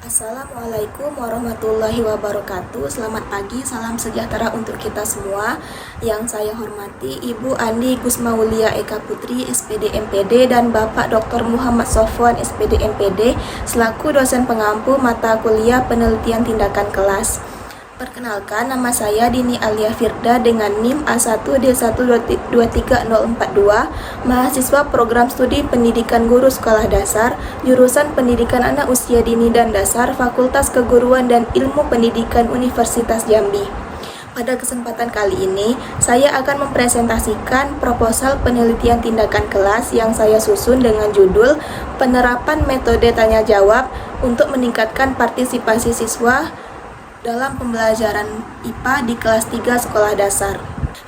Assalamualaikum warahmatullahi wabarakatuh. Selamat pagi, salam sejahtera untuk kita semua. Yang saya hormati Ibu Andi Gusmaulia Eka Putri, SPD MPD, dan Bapak Dr. Muhammad Sofwan, SPD MPD, selaku dosen pengampu mata kuliah penelitian tindakan kelas. Perkenalkan, nama saya Dini Alia Firda dengan NIM A1D123042, mahasiswa program studi pendidikan guru sekolah dasar, jurusan pendidikan anak usia dini dan dasar, Fakultas Keguruan dan Ilmu Pendidikan Universitas Jambi. Pada kesempatan kali ini, saya akan mempresentasikan proposal penelitian tindakan kelas yang saya susun dengan judul Penerapan Metode Tanya Jawab untuk Meningkatkan Partisipasi Siswa dalam pembelajaran IPA di kelas 3 sekolah dasar.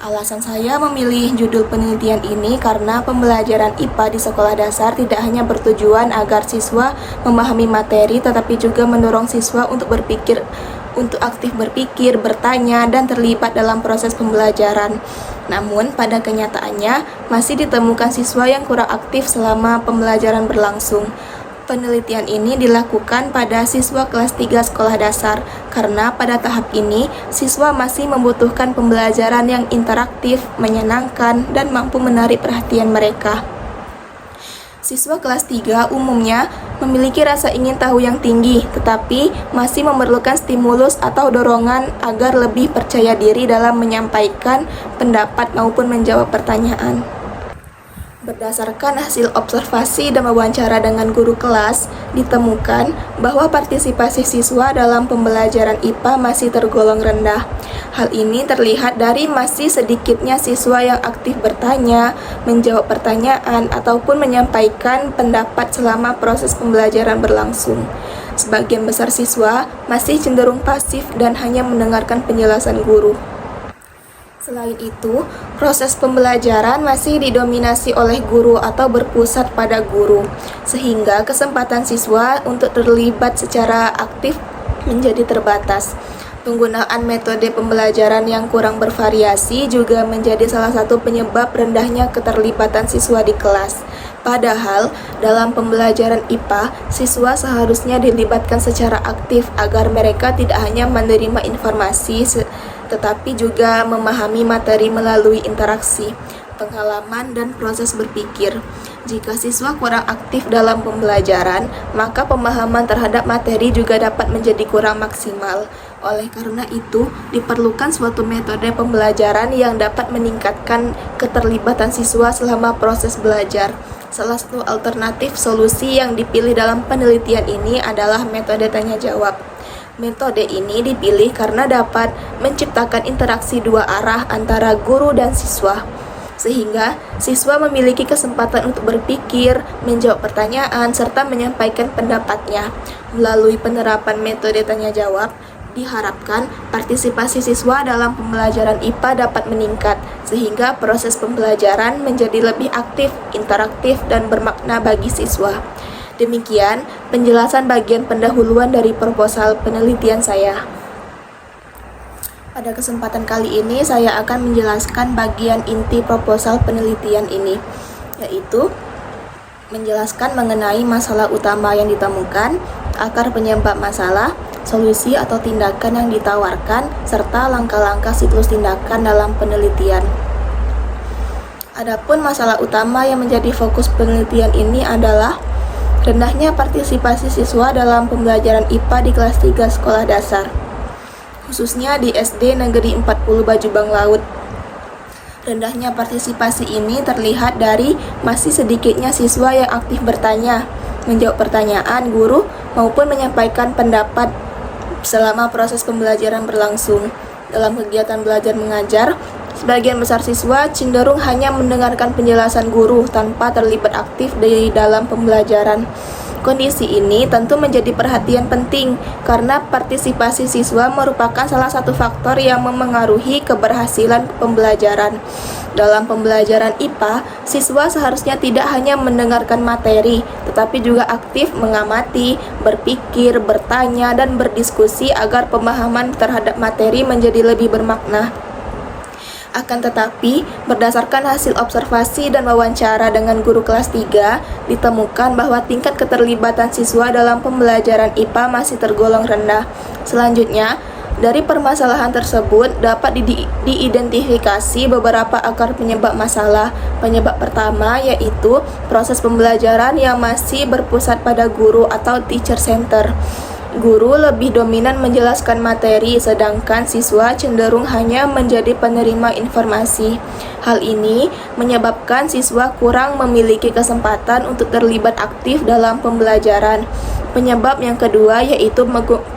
Alasan saya memilih judul penelitian ini karena pembelajaran IPA di sekolah dasar tidak hanya bertujuan agar siswa memahami materi, tetapi juga mendorong siswa untuk aktif berpikir, bertanya, dan terlibat dalam proses pembelajaran. Namun, pada kenyataannya, masih ditemukan siswa yang kurang aktif selama pembelajaran berlangsung. Penelitian ini dilakukan pada siswa kelas 3 sekolah dasar karena pada tahap ini siswa masih membutuhkan pembelajaran yang interaktif, menyenangkan, dan mampu menarik perhatian mereka. Siswa kelas 3 umumnya memiliki rasa ingin tahu yang tinggi, tetapi masih memerlukan stimulus atau dorongan agar lebih percaya diri dalam menyampaikan pendapat maupun menjawab pertanyaan. Berdasarkan hasil observasi dan wawancara dengan guru kelas, ditemukan bahwa partisipasi siswa dalam pembelajaran IPA masih tergolong rendah. Hal ini terlihat dari masih sedikitnya siswa yang aktif bertanya, menjawab pertanyaan, ataupun menyampaikan pendapat selama proses pembelajaran berlangsung. Sebagian besar siswa masih cenderung pasif dan hanya mendengarkan penjelasan guru. Selain itu, proses pembelajaran masih didominasi oleh guru atau berpusat pada guru, sehingga kesempatan siswa untuk terlibat secara aktif menjadi terbatas. Penggunaan metode pembelajaran yang kurang bervariasi juga menjadi salah satu penyebab rendahnya keterlibatan siswa di kelas. Padahal, dalam pembelajaran IPA, siswa seharusnya dilibatkan secara aktif agar mereka tidak hanya menerima informasi, tetapi juga memahami materi melalui interaksi, pengalaman, dan proses berpikir. Jika siswa kurang aktif dalam pembelajaran, maka pemahaman terhadap materi juga dapat menjadi kurang maksimal. Oleh karena itu, diperlukan suatu metode pembelajaran yang dapat meningkatkan keterlibatan siswa selama proses belajar. Salah satu alternatif solusi yang dipilih dalam penelitian ini adalah metode tanya jawab. Metode ini dipilih karena dapat menciptakan interaksi dua arah antara guru dan siswa, sehingga siswa memiliki kesempatan untuk berpikir, menjawab pertanyaan, serta menyampaikan pendapatnya. Melalui penerapan metode tanya jawab, diharapkan partisipasi siswa dalam pembelajaran IPA dapat meningkat, sehingga proses pembelajaran menjadi lebih aktif, interaktif, dan bermakna bagi siswa. Demikian penjelasan bagian pendahuluan dari proposal penelitian saya. Pada kesempatan kali ini saya akan menjelaskan bagian inti proposal penelitian ini, yaitu menjelaskan mengenai masalah utama yang ditemukan, akar penyebab masalah, solusi atau tindakan yang ditawarkan, serta langkah-langkah siklus tindakan dalam penelitian. Adapun masalah utama yang menjadi fokus penelitian ini adalah rendahnya partisipasi siswa dalam pembelajaran IPA di kelas 3 sekolah dasar, khususnya di SD Negeri 40 Bajubang Laut. Rendahnya partisipasi ini terlihat dari masih sedikitnya siswa yang aktif bertanya, menjawab pertanyaan guru, maupun menyampaikan pendapat selama proses pembelajaran berlangsung. Dalam kegiatan belajar mengajar, sebagian besar siswa cenderung hanya mendengarkan penjelasan guru tanpa terlibat aktif di dalam pembelajaran. Kondisi ini tentu menjadi perhatian penting karena partisipasi siswa merupakan salah satu faktor yang memengaruhi keberhasilan pembelajaran. Dalam pembelajaran IPA, siswa seharusnya tidak hanya mendengarkan materi, tetapi juga aktif mengamati, berpikir, bertanya, dan berdiskusi agar pemahaman terhadap materi menjadi lebih bermakna. Akan tetapi, berdasarkan hasil observasi dan wawancara dengan guru kelas 3, ditemukan bahwa tingkat keterlibatan siswa dalam pembelajaran IPA masih tergolong rendah. Selanjutnya, dari permasalahan tersebut dapat diidentifikasi beberapa akar penyebab masalah. Penyebab pertama yaitu proses pembelajaran yang masih berpusat pada guru atau teacher center. Guru lebih dominan menjelaskan materi, sedangkan siswa cenderung hanya menjadi penerima informasi. Hal ini menyebabkan siswa kurang memiliki kesempatan untuk terlibat aktif dalam pembelajaran. Penyebab yang kedua yaitu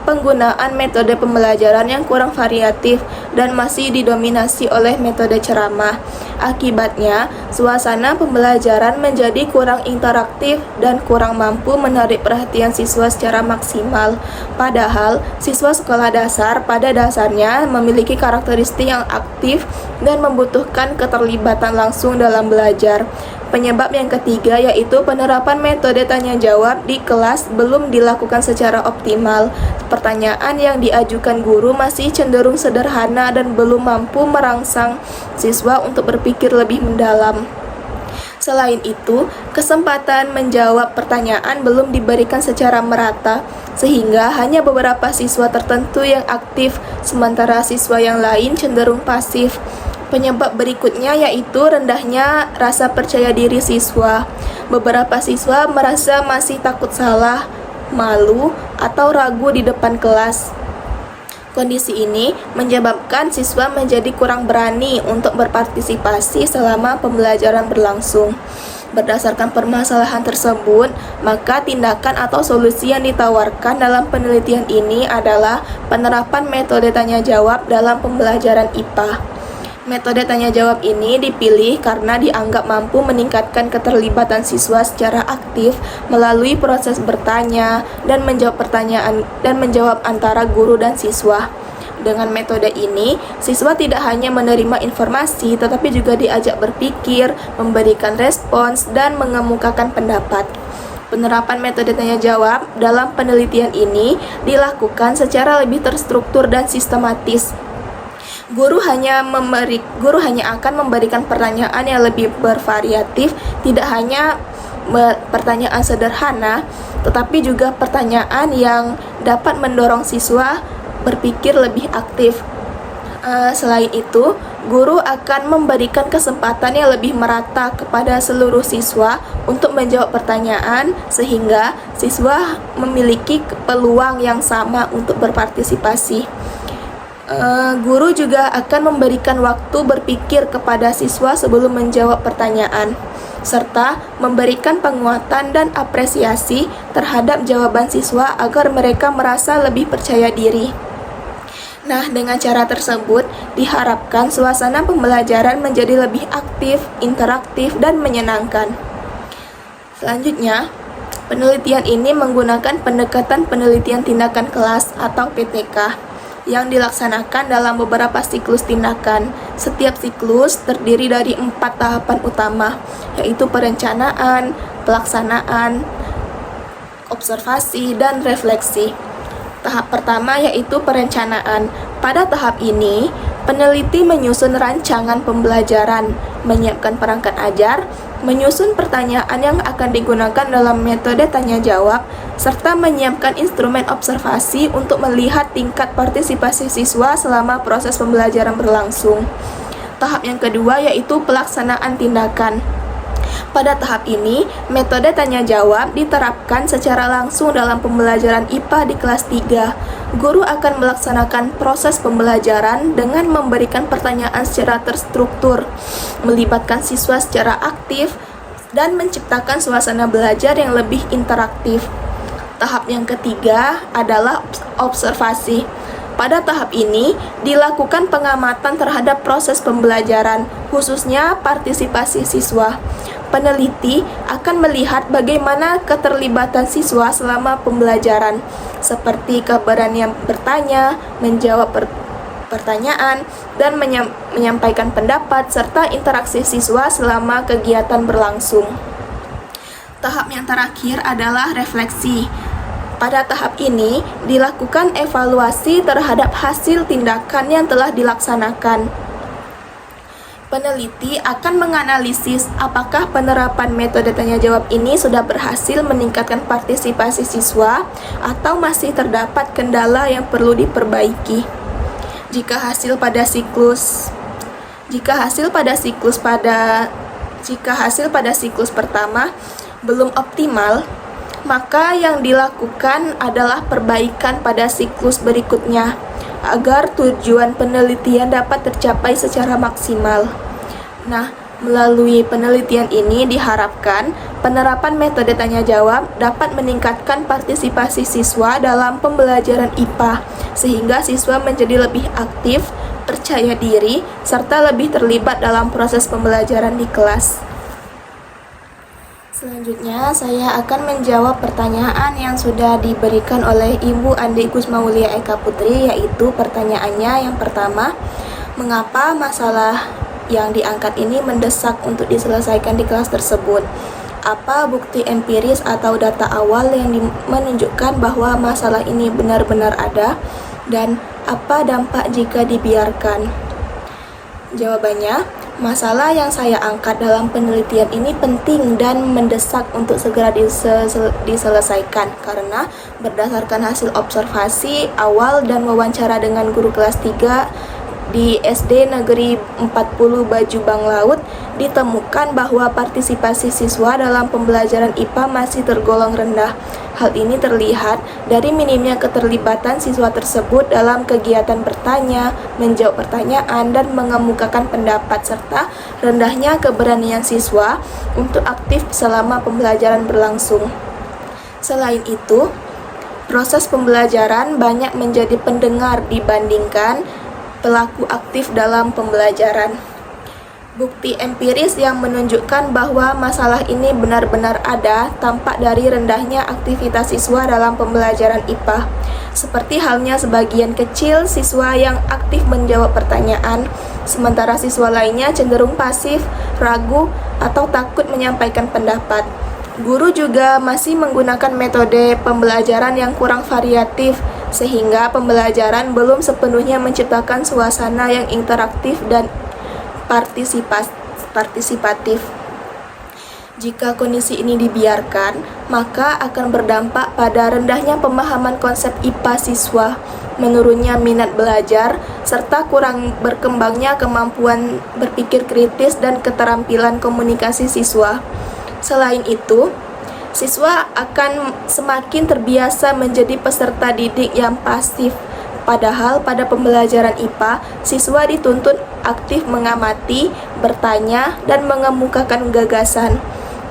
penggunaan metode pembelajaran yang kurang variatif dan masih didominasi oleh metode ceramah. Akibatnya, suasana pembelajaran menjadi kurang interaktif dan kurang mampu menarik perhatian siswa secara maksimal. Padahal, siswa sekolah dasar pada dasarnya memiliki karakteristik yang aktif dan membutuhkan keterlibatan langsung dalam belajar. Penyebab yang ketiga yaitu penerapan metode tanya jawab di kelas belum dilakukan secara optimal. Pertanyaan yang diajukan guru masih cenderung sederhana dan belum mampu merangsang siswa untuk berpikir lebih mendalam. Selain itu, kesempatan menjawab pertanyaan belum diberikan secara merata, sehingga hanya beberapa siswa tertentu yang aktif, sementara siswa yang lain cenderung pasif. Penyebab berikutnya yaitu rendahnya rasa percaya diri siswa. Beberapa siswa merasa masih takut salah, malu, atau ragu di depan kelas. Kondisi ini menyebabkan siswa menjadi kurang berani untuk berpartisipasi selama pembelajaran berlangsung. Berdasarkan permasalahan tersebut, maka tindakan atau solusi yang ditawarkan dalam penelitian ini adalah penerapan metode tanya jawab dalam pembelajaran IPA. Metode tanya jawab ini dipilih karena dianggap mampu meningkatkan keterlibatan siswa secara aktif melalui proses bertanya dan menjawab pertanyaan dan menjawab antara guru dan siswa. Dengan metode ini, siswa tidak hanya menerima informasi tetapi juga diajak berpikir, memberikan respons, dan mengemukakan pendapat. Penerapan metode tanya jawab dalam penelitian ini dilakukan secara lebih terstruktur dan sistematis. Guru hanya akan memberikan pertanyaan yang lebih bervariatif, tidak hanya pertanyaan sederhana, tetapi juga pertanyaan yang dapat mendorong siswa berpikir lebih aktif. Selain itu, guru akan memberikan kesempatan yang lebih merata kepada seluruh siswa untuk menjawab pertanyaan, sehingga siswa memiliki peluang yang sama untuk berpartisipasi. Guru juga akan memberikan waktu berpikir kepada siswa sebelum menjawab pertanyaan, serta memberikan penguatan dan apresiasi terhadap jawaban siswa agar mereka merasa lebih percaya diri. Nah, dengan cara tersebut, diharapkan suasana pembelajaran menjadi lebih aktif, interaktif, dan menyenangkan. Selanjutnya, penelitian ini menggunakan pendekatan penelitian tindakan kelas atau PTK yang dilaksanakan dalam beberapa siklus tindakan. Setiap siklus terdiri dari 4 tahapan utama, yaitu perencanaan, pelaksanaan, observasi, dan refleksi. Tahap pertama yaitu perencanaan. Pada tahap ini, peneliti menyusun rancangan pembelajaran, menyiapkan perangkat ajar, menyusun pertanyaan yang akan digunakan dalam metode tanya jawab, serta menyiapkan instrumen observasi untuk melihat tingkat partisipasi siswa selama proses pembelajaran berlangsung. Tahap yang kedua yaitu pelaksanaan tindakan. Pada tahap ini, metode tanya jawab diterapkan secara langsung dalam pembelajaran IPA di kelas 3. Guru akan melaksanakan proses pembelajaran dengan memberikan pertanyaan secara terstruktur, melibatkan siswa secara aktif, dan menciptakan suasana belajar yang lebih interaktif. Tahap yang ketiga adalah observasi. Pada tahap ini, dilakukan pengamatan terhadap proses pembelajaran, khususnya partisipasi siswa. Peneliti akan melihat bagaimana keterlibatan siswa selama pembelajaran, seperti keberanian bertanya, menjawab pertanyaan, dan menyampaikan pendapat, serta interaksi siswa selama kegiatan berlangsung. Tahap yang terakhir adalah refleksi. Pada tahap ini, dilakukan evaluasi terhadap hasil tindakan yang telah dilaksanakan. Peneliti akan menganalisis apakah penerapan metode tanya jawab ini sudah berhasil meningkatkan partisipasi siswa atau masih terdapat kendala yang perlu diperbaiki. Jika hasil pada siklus pertama belum optimal, maka yang dilakukan adalah perbaikan pada siklus berikutnya agar tujuan penelitian dapat tercapai secara maksimal. Nah, melalui penelitian ini diharapkan penerapan metode tanya jawab dapat meningkatkan partisipasi siswa dalam pembelajaran IPA, sehingga siswa menjadi lebih aktif, percaya diri, serta lebih terlibat dalam proses pembelajaran di kelas. Selanjutnya, saya akan menjawab pertanyaan yang sudah diberikan oleh Ibu Andi Kusmaulia Eka Putri, yaitu pertanyaannya yang pertama, mengapa masalah yang diangkat ini mendesak untuk diselesaikan di kelas tersebut? Apa bukti empiris atau data awal yang menunjukkan bahwa masalah ini benar-benar ada? Dan apa dampak jika dibiarkan? Jawabannya, masalah yang saya angkat dalam penelitian ini penting dan mendesak untuk segera diselesaikan karena berdasarkan hasil observasi awal dan wawancara dengan guru kelas 3 di SD Negeri 40 Bajubang Laut, ditemukan bahwa partisipasi siswa dalam pembelajaran IPA masih tergolong rendah. Hal ini terlihat dari minimnya keterlibatan siswa tersebut dalam kegiatan bertanya, menjawab pertanyaan, dan mengemukakan pendapat, serta rendahnya keberanian siswa untuk aktif selama pembelajaran berlangsung. Selain itu, proses pembelajaran banyak menjadi pendengar dibandingkan pelaku aktif dalam pembelajaran. Bukti empiris yang menunjukkan bahwa masalah ini benar-benar ada tampak dari rendahnya aktivitas siswa dalam pembelajaran IPA. Seperti halnya sebagian kecil siswa yang aktif menjawab pertanyaan, sementara siswa lainnya cenderung pasif, ragu, atau takut menyampaikan pendapat. Guru juga masih menggunakan metode pembelajaran yang kurang variatif, sehingga pembelajaran belum sepenuhnya menciptakan suasana yang interaktif dan partisipatif. Jika kondisi ini dibiarkan, maka akan berdampak pada rendahnya pemahaman konsep IPA siswa, menurunnya minat belajar, serta kurang berkembangnya kemampuan berpikir kritis dan keterampilan komunikasi siswa. Selain itu, siswa akan semakin terbiasa menjadi peserta didik yang pasif. Padahal pada pembelajaran IPA, siswa dituntut aktif mengamati, bertanya, dan mengemukakan gagasan.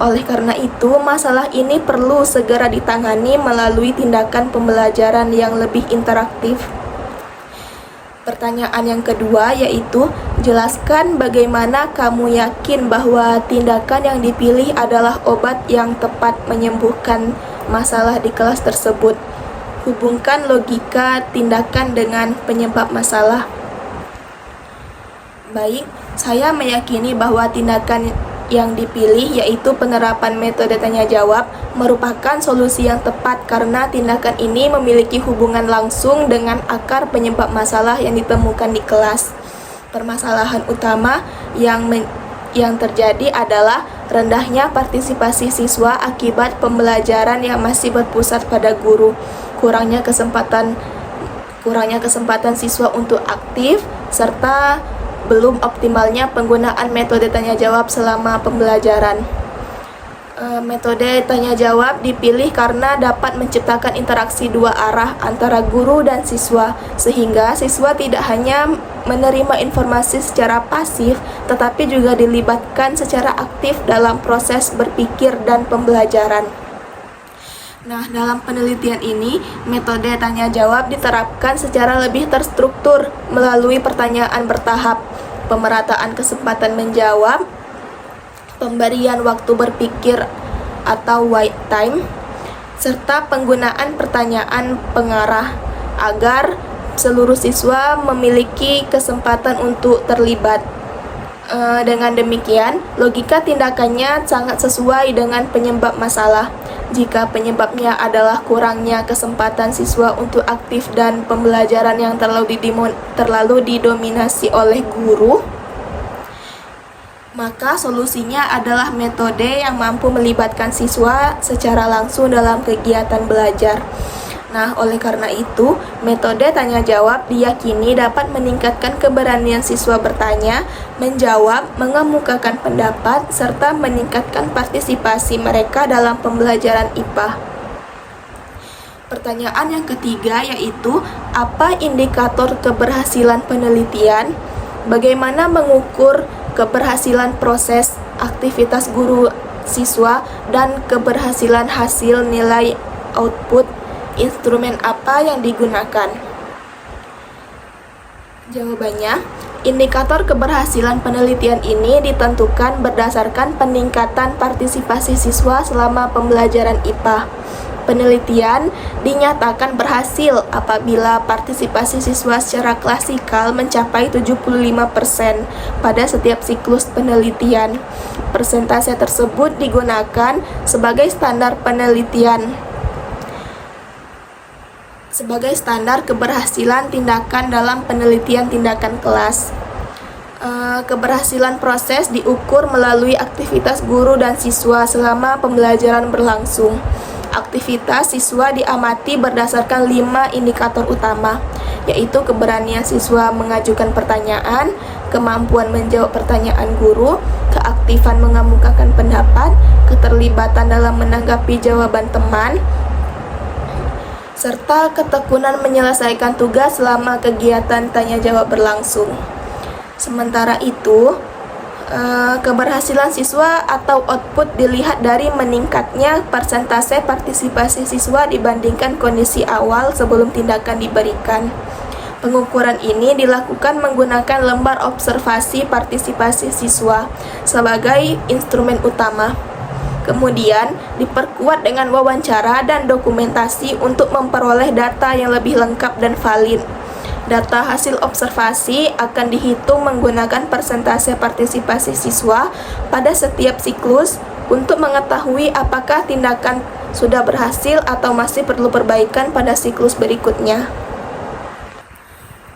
Oleh karena itu, masalah ini perlu segera ditangani melalui tindakan pembelajaran yang lebih interaktif. Pertanyaan yang kedua yaitu, jelaskan bagaimana kamu yakin bahwa tindakan yang dipilih adalah obat yang tepat menyembuhkan masalah di kelas tersebut. Hubungkan logika tindakan dengan penyebab masalah. Baik, saya meyakini bahwa tindakan yang dipilih yaitu penerapan metode tanya jawab merupakan solusi yang tepat karena tindakan ini memiliki hubungan langsung dengan akar penyebab masalah yang ditemukan di kelas. Permasalahan utama yang terjadi adalah rendahnya partisipasi siswa akibat pembelajaran yang masih berpusat pada guru. Kurangnya kesempatan siswa untuk aktif, serta belum optimalnya penggunaan metode tanya jawab selama pembelajaran. Metode tanya jawab dipilih karena dapat menciptakan interaksi dua arah antara guru dan siswa, sehingga siswa tidak hanya menerima informasi secara pasif, tetapi juga dilibatkan secara aktif dalam proses berpikir dan pembelajaran. Nah, dalam penelitian ini, metode tanya jawab diterapkan secara lebih terstruktur melalui pertanyaan bertahap, pemerataan kesempatan menjawab, pemberian waktu berpikir atau wait time, serta penggunaan pertanyaan pengarah agar seluruh siswa memiliki kesempatan untuk terlibat. Dengan demikian, logika tindakannya sangat sesuai dengan penyebab masalah. Jika penyebabnya adalah kurangnya kesempatan siswa untuk aktif dan pembelajaran yang terlalu didominasi oleh guru, Maka solusinya adalah metode yang mampu melibatkan siswa secara langsung dalam kegiatan belajar. Nah, oleh karena itu, metode tanya jawab diyakini dapat meningkatkan keberanian siswa bertanya, menjawab, mengemukakan pendapat, serta meningkatkan partisipasi mereka dalam pembelajaran IPA. Pertanyaan yang ketiga yaitu, apa indikator keberhasilan penelitian? Bagaimana mengukur keberhasilan proses aktivitas guru siswa dan keberhasilan hasil nilai output? Instrumen apa yang digunakan? Jawabannya, indikator keberhasilan penelitian ini ditentukan berdasarkan peningkatan partisipasi siswa selama pembelajaran IPA. Penelitian dinyatakan berhasil apabila partisipasi siswa secara klasikal mencapai 75% pada setiap siklus penelitian. Persentase tersebut digunakan sebagai standar penelitian sebagai standar keberhasilan tindakan dalam penelitian tindakan kelas. Keberhasilan proses diukur melalui aktivitas guru dan siswa selama pembelajaran berlangsung. Aktivitas siswa diamati berdasarkan 5 indikator utama, yaitu keberanian siswa mengajukan pertanyaan, kemampuan menjawab pertanyaan guru, keaktifan mengemukakan pendapat, keterlibatan dalam menanggapi jawaban teman, serta ketekunan menyelesaikan tugas selama kegiatan tanya jawab berlangsung. Sementara itu, keberhasilan siswa atau output dilihat dari meningkatnya persentase partisipasi siswa dibandingkan kondisi awal sebelum tindakan diberikan. Pengukuran ini dilakukan menggunakan lembar observasi partisipasi siswa sebagai instrumen utama. Kemudian diperkuat dengan wawancara dan dokumentasi untuk memperoleh data yang lebih lengkap dan valid. Data hasil observasi akan dihitung menggunakan persentase partisipasi siswa pada setiap siklus untuk mengetahui apakah tindakan sudah berhasil atau masih perlu perbaikan pada siklus berikutnya.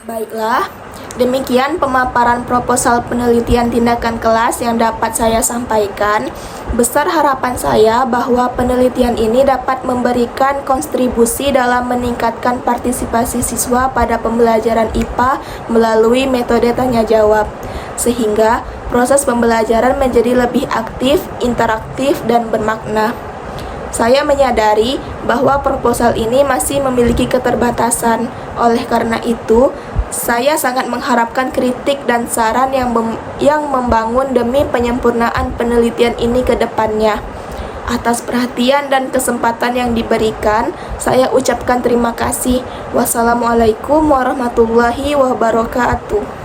Baiklah, demikian pemaparan proposal penelitian tindakan kelas yang dapat saya sampaikan. Besar harapan saya bahwa penelitian ini dapat memberikan kontribusi dalam meningkatkan partisipasi siswa pada pembelajaran IPA melalui metode tanya jawab, sehingga proses pembelajaran menjadi lebih aktif, interaktif, dan bermakna. Saya menyadari bahwa proposal ini masih memiliki keterbatasan. Oleh karena itu, saya sangat mengharapkan kritik dan saran yang membangun demi penyempurnaan penelitian ini ke depannya. Atas perhatian dan kesempatan yang diberikan, saya ucapkan terima kasih. Wassalamualaikum warahmatullahi wabarakatuh.